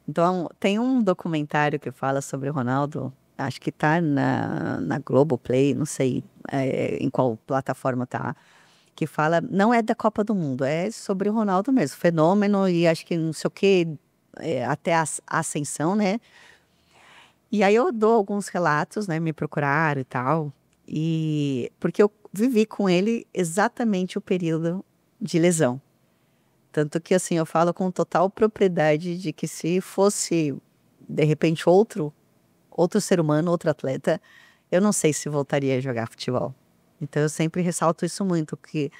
Então, tem um documentário que fala sobre o Ronaldo, acho que tá na Globoplay, não sei em qual plataforma tá, que fala, não é da Copa do Mundo, é sobre o Ronaldo mesmo, fenômeno e acho que não sei o que, até a ascensão, né? E aí eu dou alguns relatos, né? Me procuraram e tal, e porque eu vivi com ele exatamente o período de lesão. Tanto que, assim, eu falo com total propriedade de que se fosse, de repente, outro ser humano, outro atleta, eu não sei se voltaria a jogar futebol. Então, eu sempre ressalto isso muito, que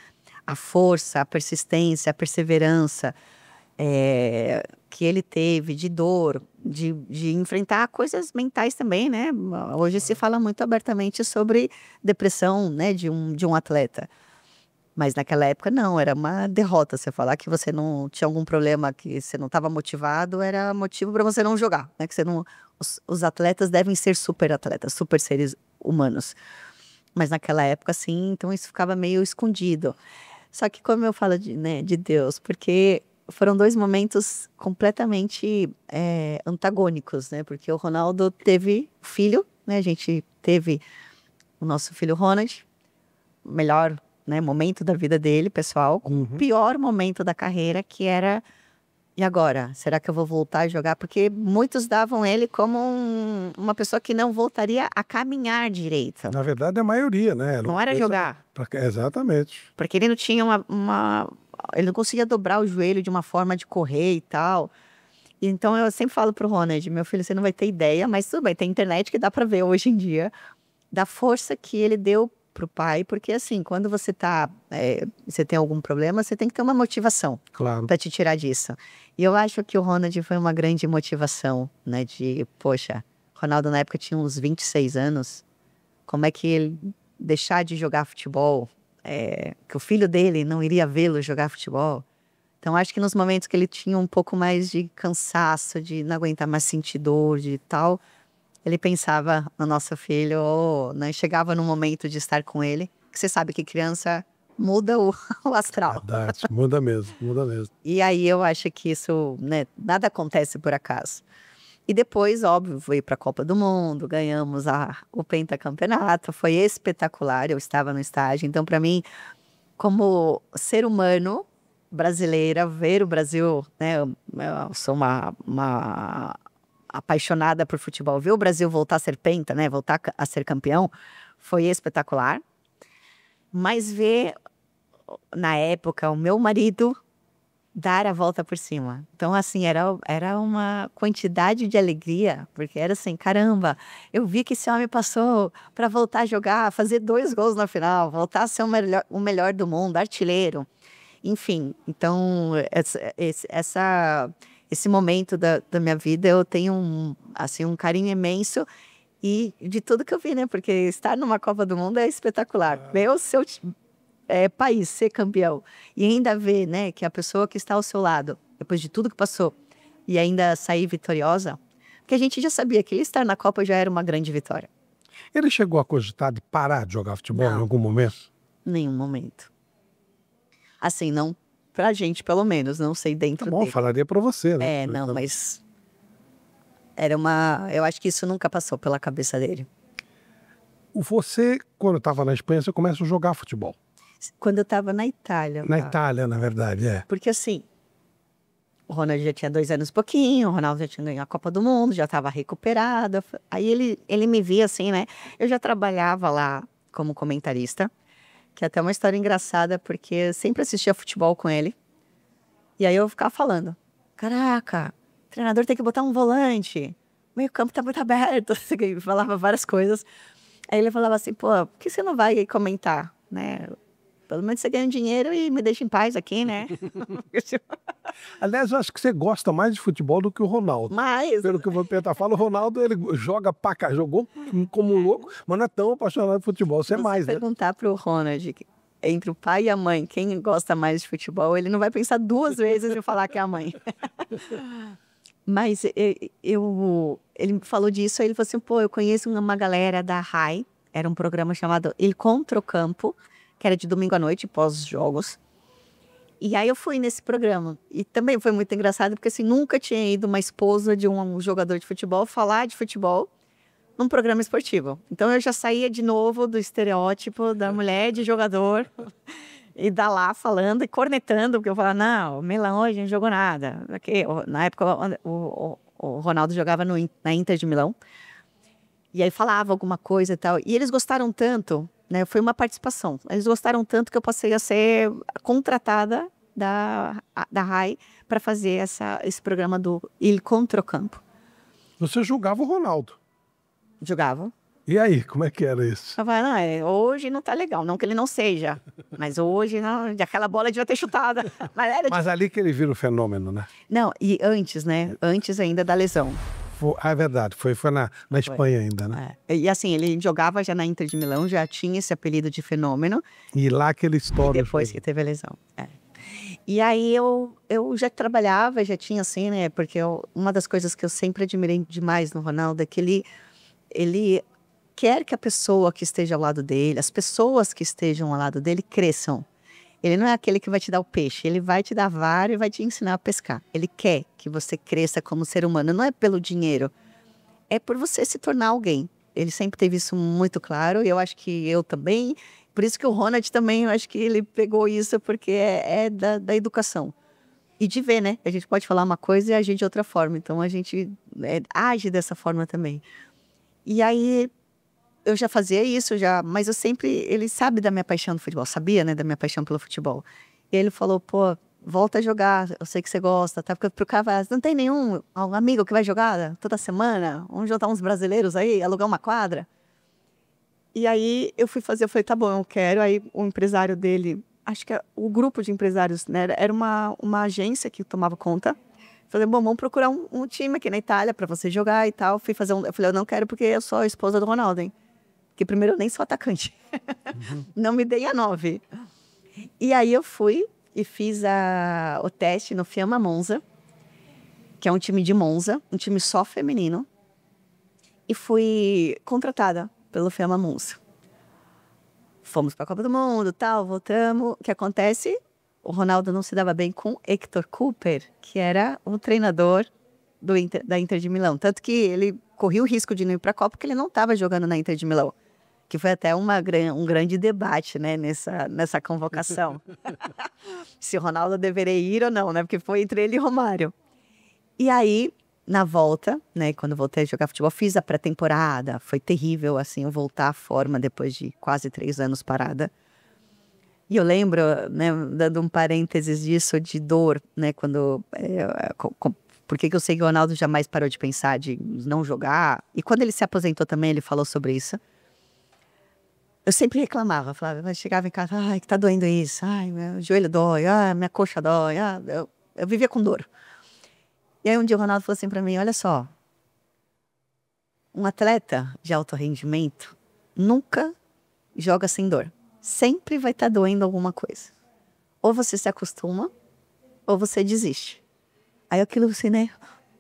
a força, a persistência, a perseverança que ele teve de dor, de enfrentar coisas mentais também, né? Hoje se fala muito abertamente sobre depressão, né, de um atleta. Mas naquela época não, era uma derrota. Você falar que você não tinha algum problema, que você não estava motivado, era motivo para você não jogar, né? Que você não, os atletas devem ser super atletas, super seres humanos. Mas naquela época, sim, então isso ficava meio escondido. Só que como eu falo né, de Deus, porque foram dois momentos completamente antagônicos, né? Porque o Ronaldo teve filho, né? A gente teve o nosso filho Ronald, melhor, né, momento da vida dele, pessoal, com o pior momento da carreira, que era, e agora? Será que eu vou voltar a jogar? Porque muitos davam ele como uma pessoa que não voltaria a caminhar direito. Na verdade, a maioria, né? Não era jogar. Exatamente. Porque ele não tinha ele não conseguia dobrar o joelho de uma forma de correr e tal. Então eu sempre falo pro Ronald, meu filho, você não vai ter ideia, mas tudo bem, tem internet que dá pra ver hoje em dia, da força que ele deu pro pai, porque assim, quando você você tem algum problema, você tem que ter uma motivação Claro. para te tirar disso. E eu acho que o Ronald foi uma grande motivação, né, poxa, Ronaldo na época tinha uns 26 anos, como é que ele deixar de jogar futebol, que o filho dele não iria vê-lo jogar futebol. Então acho que nos momentos que ele tinha um pouco mais de cansaço, de não aguentar mais sentir dor, de tal, ele pensava no nosso filho, ou, né, chegava no momento de estar com ele, que você sabe que criança muda o astral. Verdade, muda mesmo, muda mesmo. E aí eu acho que isso, né, nada acontece por acaso. E depois, óbvio, fui para a Copa do Mundo, ganhamos o pentacampeonato, foi espetacular, eu estava no estádio. Então, para mim, como ser humano brasileira, ver o Brasil, né, eu sou uma apaixonada por futebol, ver o Brasil voltar a ser penta, né, voltar a ser campeão, foi espetacular. Mas ver, na época, o meu marido dar a volta por cima. Então, assim, era uma quantidade de alegria, porque era assim, caramba, eu vi que esse homem passou para voltar a jogar, fazer 2 gols na final, voltar a ser o melhor do mundo, artilheiro. Enfim, então, esse momento da minha vida, eu tenho assim, um carinho imenso e de tudo que eu vi, né? Porque estar numa Copa do Mundo é espetacular. Ver o seu país ser campeão e ainda ver, né, que a pessoa que está ao seu lado, depois de tudo que passou, e ainda sair vitoriosa, porque a gente já sabia que ele estar na Copa já era uma grande vitória. Ele chegou a cogitar de parar de jogar futebol Não. em algum momento? Nenhum momento. Assim, não pra gente, pelo menos, não sei dentro Tá bom, dele. falaria pra você, né? Não, mas eu acho que isso nunca passou pela cabeça dele. Você, quando estava na Espanha, você começa a jogar futebol. Quando eu estava na Itália. Na Itália, na verdade, Porque assim, o Ronald já tinha 2 anos e pouquinho, o Ronaldo já tinha ganho a Copa do Mundo, já estava recuperado. Aí ele me via assim, né? Eu já trabalhava lá como comentarista, que é até uma história engraçada, porque eu sempre assistia futebol com ele. E aí eu ficava falando, caraca, o treinador tem que botar um volante, o meio campo tá muito aberto, falava várias coisas. Aí ele falava assim, pô, por que você não vai comentar, né? Pelo menos você ganha um dinheiro e me deixa em paz aqui, né? Aliás, eu acho que você gosta mais de futebol do que o Ronaldo. Mas... Pelo que eu vou tentar falar, o Ronaldo, ele joga pra cá, jogou como um louco, mas não é tão apaixonado por futebol. Você é mais, né? Se perguntar pro Ronald, entre o pai e a mãe, quem gosta mais de futebol, ele não vai pensar 2 vezes em falar que é a mãe. Mas ele falou disso, aí ele falou assim, pô, eu conheço uma galera da RAI, era um programa chamado Il Controcampo, que era de domingo à noite, pós-jogos. E aí eu fui nesse programa. E também foi muito engraçado, porque assim, nunca tinha ido uma esposa de um jogador de futebol falar de futebol num programa esportivo. Então eu já saía de novo do estereótipo da mulher de jogador e da lá falando e cornetando, porque eu falava, não, o Milão hoje não jogou nada. Na época o Ronaldo jogava na Inter de Milão. E aí falava alguma coisa e tal. E eles gostaram tanto, né? Foi uma participação. Eles gostaram tanto que eu passei a ser contratada da RAI para fazer esse programa do Il Controcampo. Você julgava o Ronaldo. Jogava. E aí, como é que era isso? Eu falei, não, hoje não tá legal, não que ele não seja, mas hoje não, aquela bola devia ter chutada. Mas ali que ele vira o fenômeno, né? Não, e antes, né? Antes ainda da lesão. É verdade, foi na Espanha ainda, né? E assim, ele jogava já na Inter de Milão, já tinha esse apelido de fenômeno. E lá que ele estourou. Depois que teve a lesão. E aí eu já trabalhava, já tinha assim, né? Porque uma das coisas que eu sempre admirei demais no Ronaldo é que ele quer que a pessoa que esteja ao lado dele, as pessoas que estejam ao lado dele cresçam. Ele não é aquele que vai te dar o peixe, ele vai te dar a vara e vai te ensinar a pescar. Ele quer que você cresça como ser humano, não é pelo dinheiro, é por você se tornar alguém. Ele sempre teve isso muito claro, e eu acho que eu também. Por isso que o Ronald também, eu acho que ele pegou isso, porque é da educação. E de ver, né? A gente pode falar uma coisa e agir de outra forma. Então, a gente age dessa forma também. E aí, eu já fazia isso, mas eu sempre... Ele sabe da minha paixão do futebol, sabia, né? Da minha paixão pelo futebol. E ele falou, pô, volta a jogar, eu sei que você gosta, tá? Porque pro cara, não tem nenhum amigo que vai jogar toda semana? Vamos juntar uns brasileiros aí, alugar uma quadra? E aí eu falei, tá bom, eu quero. Aí o empresário dele, acho que o grupo de empresários, né, era uma agência que tomava conta. Falei, bom, vamos procurar um time aqui na Itália para você jogar e tal. Eu falei, eu não quero porque eu sou a esposa do Ronaldo, hein? Porque primeiro eu nem sou atacante. Não me dei a 9. E aí eu fui e fiz o teste no Fiamma Monza, que é um time de Monza, um time só feminino. E fui contratada pelo Fiamma Monza. Fomos para a Copa do Mundo, tal, voltamos. O que acontece? O Ronaldo não se dava bem com Hector Cooper, que era o treinador da Inter de Milão. Tanto que ele corria o risco de não ir para a Copa porque ele não estava jogando na Inter de Milão. Que foi até um grande debate, né, nessa convocação. Se o Ronaldo deveria ir ou não, né? Porque foi entre ele e Romário. E aí, na volta, né, quando eu voltei a jogar futebol, fiz a pré-temporada. Foi terrível, assim, eu voltar à forma depois de quase 3 anos parada. E eu lembro, né, dando um parênteses disso, de dor, né, quando... porque eu sei que o Ronaldo jamais parou de pensar de não jogar. E quando ele se aposentou também, ele falou sobre isso. Eu sempre reclamava, falava, chegava em casa, ai, que tá doendo isso, ai, meu joelho dói, ai, minha coxa dói, eu vivia com dor. E aí um dia o Ronaldo falou assim pra mim, olha só, um atleta de alto rendimento nunca joga sem dor. Sempre vai estar doendo alguma coisa. Ou você se acostuma, ou você desiste. Aí aquilo assim, né,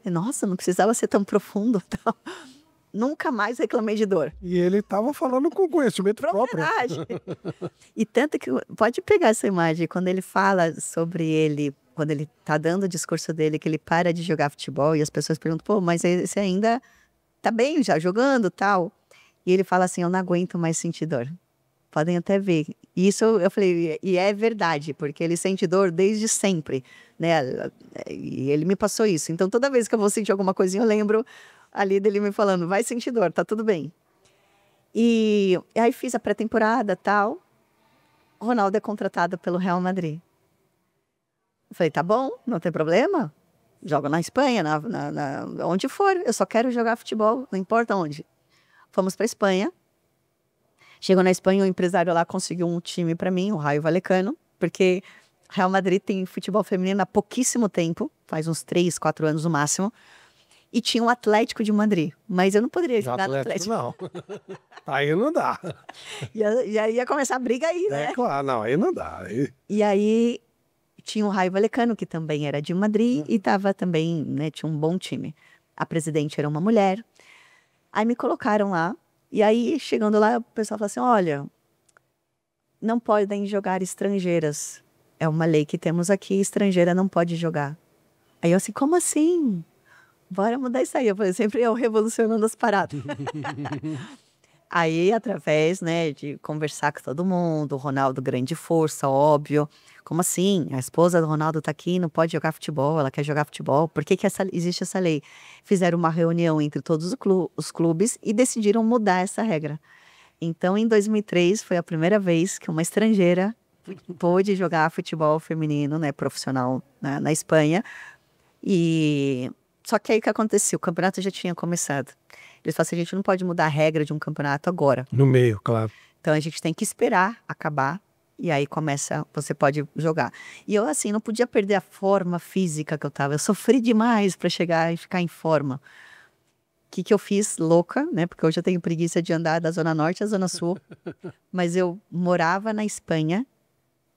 nossa, não precisava ser tão profundo, tal. Nunca mais reclamei de dor. E ele estava falando com conhecimento próprio. E tanto que, pode pegar essa imagem, quando ele fala sobre ele, quando ele tá dando o discurso dele, que ele para de jogar futebol, e as pessoas perguntam, pô, mas você ainda tá bem já jogando, tal. E ele fala assim, eu não aguento mais sentir dor. Podem até ver. E isso eu falei, e é verdade, porque ele sente dor desde sempre, né? E ele me passou isso. Então, toda vez que eu vou sentir alguma coisinha, eu lembro ali dele me falando, vai sentir dor, tá tudo bem. E aí fiz a pré-temporada, tal. O Ronaldo é contratado pelo Real Madrid. Eu falei, tá bom, não tem problema. Jogo na Espanha, onde for. Eu só quero jogar futebol, não importa onde. Fomos pra Espanha. Chegou na Espanha, o empresário lá conseguiu um time para mim, o Rayo Vallecano, porque Real Madrid tem futebol feminino há pouquíssimo tempo, faz uns 3, 4 anos no máximo. E tinha um Atlético de Madrid, mas eu não poderia jogar no Atlético. Não, aí não dá. E aí ia começar a briga aí, né? É claro, não, aí não dá. E aí tinha o Rayo Vallecano, que também era de Madrid, e tava também, né, tinha um bom time. A presidente era uma mulher. Aí me colocaram lá, e aí chegando lá, o pessoal falou assim, olha, não podem jogar estrangeiras é uma lei que temos aqui, estrangeira não pode jogar. Aí eu assim, como assim? Bora mudar isso aí. Eu falei, sempre eu revolucionando as paradas. Aí, através, né, de conversar com todo mundo, o Ronaldo grande força, óbvio. Como assim? A esposa do Ronaldo tá aqui, não pode jogar futebol, ela quer jogar futebol. Por que que existe essa lei? Fizeram uma reunião entre todos os clubes e decidiram mudar essa regra. Então, em 2003, foi a primeira vez que uma estrangeira pôde jogar futebol feminino, né, profissional na Espanha. E só que aí o que aconteceu? O campeonato já tinha começado. Eles falaram assim, a gente não pode mudar a regra de um campeonato agora. No meio, claro. Então a gente tem que esperar acabar e aí você pode jogar. E eu assim, não podia perder a forma física que eu tava. Eu sofri demais para chegar e ficar em forma. O que eu fiz? Louca, né? Porque hoje eu tenho preguiça de andar da Zona Norte à Zona Sul. Mas eu morava na Espanha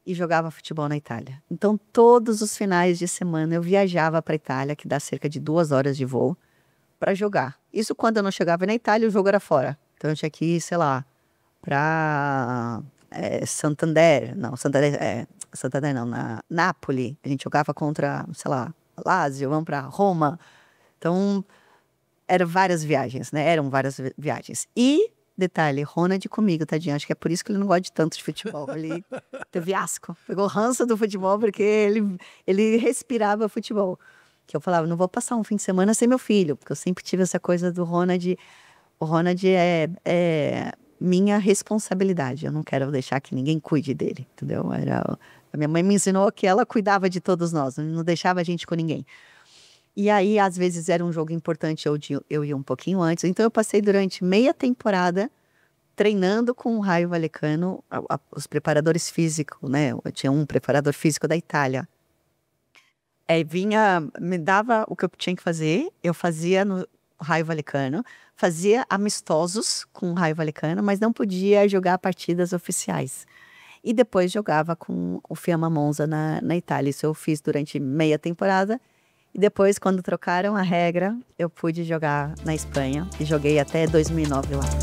e jogava futebol na Itália. Então todos os finais de semana eu viajava para a Itália, que dá cerca de 2 horas de voo, para jogar. Isso quando eu não chegava na Itália, o jogo era fora. Então eu tinha que ir, sei lá, para Santander. Não, Santander não, na Nápoles. A gente jogava contra, sei lá, Lazio, vamos para Roma. Então, eram várias viagens, né? Eram várias viagens. E, detalhe, Ronald comigo, tadinho. Acho que é por isso que ele não gosta de tanto de futebol. Ele teve asco. Pegou ranço do futebol porque ele respirava futebol. Que eu falava, não vou passar um fim de semana sem meu filho, porque eu sempre tive essa coisa do Ronald. O Ronald é minha responsabilidade. Eu não quero deixar que ninguém cuide dele, entendeu? A minha mãe me ensinou que ela cuidava de todos nós, não deixava a gente com ninguém. E aí, às vezes, era um jogo importante, eu ia um pouquinho antes. Então, eu passei durante meia temporada treinando com o Raio Vallecano, os preparadores físicos, né? Eu tinha um preparador físico da Itália. Me dava o que eu tinha que fazer, eu fazia no Raio Vallecano, fazia amistosos com o Raio Vallecano, mas não podia jogar partidas oficiais. E depois jogava com o Fiamma Monza na Itália. Isso eu fiz durante meia temporada. E depois, quando trocaram a regra, eu pude jogar na Espanha. E joguei até 2009 lá.